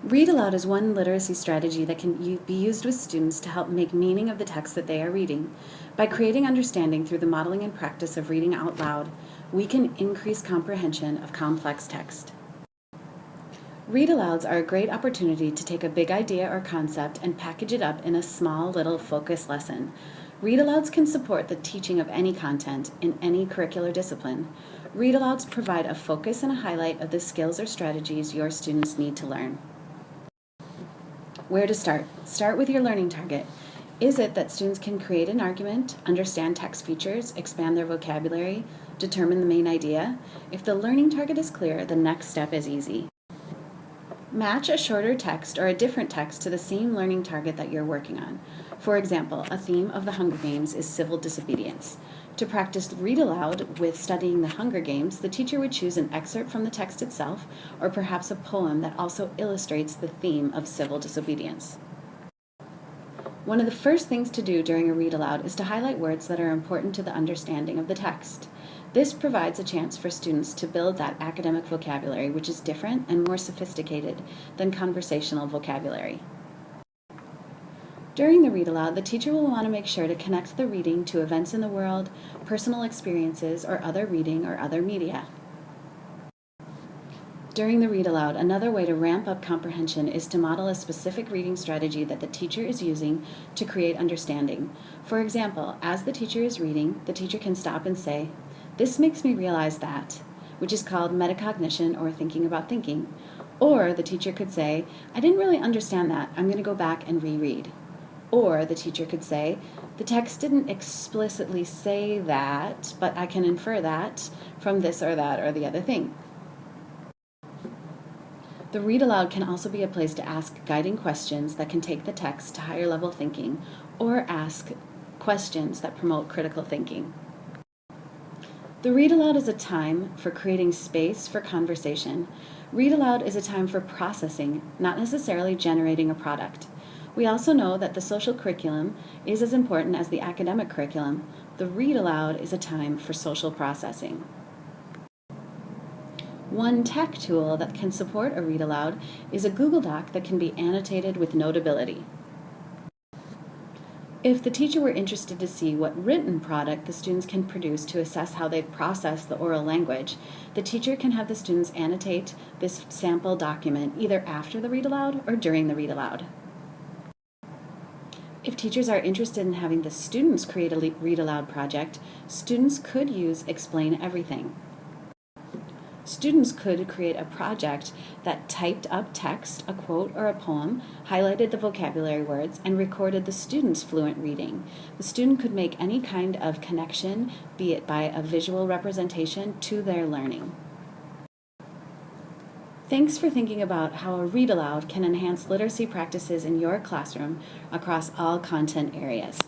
Read aloud is one literacy strategy that can be used with students to help make meaning of the text that they are reading. By creating understanding through the modeling and practice of reading out loud, we can increase comprehension of complex text. Read-alouds are a great opportunity to take a big idea or concept and package it up in a small little focused lesson. Read-alouds can support the teaching of any content in any curricular discipline. Read-alouds provide a focus and a highlight of the skills or strategies your students need to learn. Where to start? Start with your learning target. Is it that students can create an argument, understand text features, expand their vocabulary, determine the main idea? If the learning target is clear, the next step is easy. Match a shorter text or a different text to the same learning target that you're working on. For example, a theme of the Hunger Games is civil disobedience. To practice read aloud with studying the Hunger Games, the teacher would choose an excerpt from the text itself, or perhaps a poem that also illustrates the theme of civil disobedience. One of the first things to do during a read aloud is to highlight words that are important to the understanding of the text. This provides a chance for students to build that academic vocabulary, which is different and more sophisticated than conversational vocabulary. During the read aloud, the teacher will want to make sure to connect the reading to events in the world, personal experiences, or other reading or other media. During the read aloud, another way to ramp up comprehension is to model a specific reading strategy that the teacher is using to create understanding. For example, as the teacher is reading, the teacher can stop and say, "This makes me realize that," which is called metacognition or thinking about thinking. Or the teacher could say, "I didn't really understand that. I'm going to go back and reread." Or the teacher could say, "The text didn't explicitly say that, but I can infer that from this or that or the other thing." The read aloud can also be a place to ask guiding questions that can take the text to higher level thinking, or ask questions that promote critical thinking. The read aloud is a time for creating space for conversation. Read aloud is a time for processing, not necessarily generating a product. We also know that the social curriculum is as important as the academic curriculum. The read aloud is a time for social processing. One tech tool that can support a read aloud is a Google Doc that can be annotated with Notability. If the teacher were interested to see what written product the students can produce to assess how they've processed the oral language, the teacher can have the students annotate this sample document either after the read aloud or during the read aloud. If teachers are interested in having the students create a read aloud project, students could use Explain Everything. Students could create a project that typed up text, a quote or a poem, highlighted the vocabulary words, and recorded the student's fluent reading. The student could make any kind of connection, be it by a visual representation, to their learning. Thanks for thinking about how a read aloud can enhance literacy practices in your classroom across all content areas.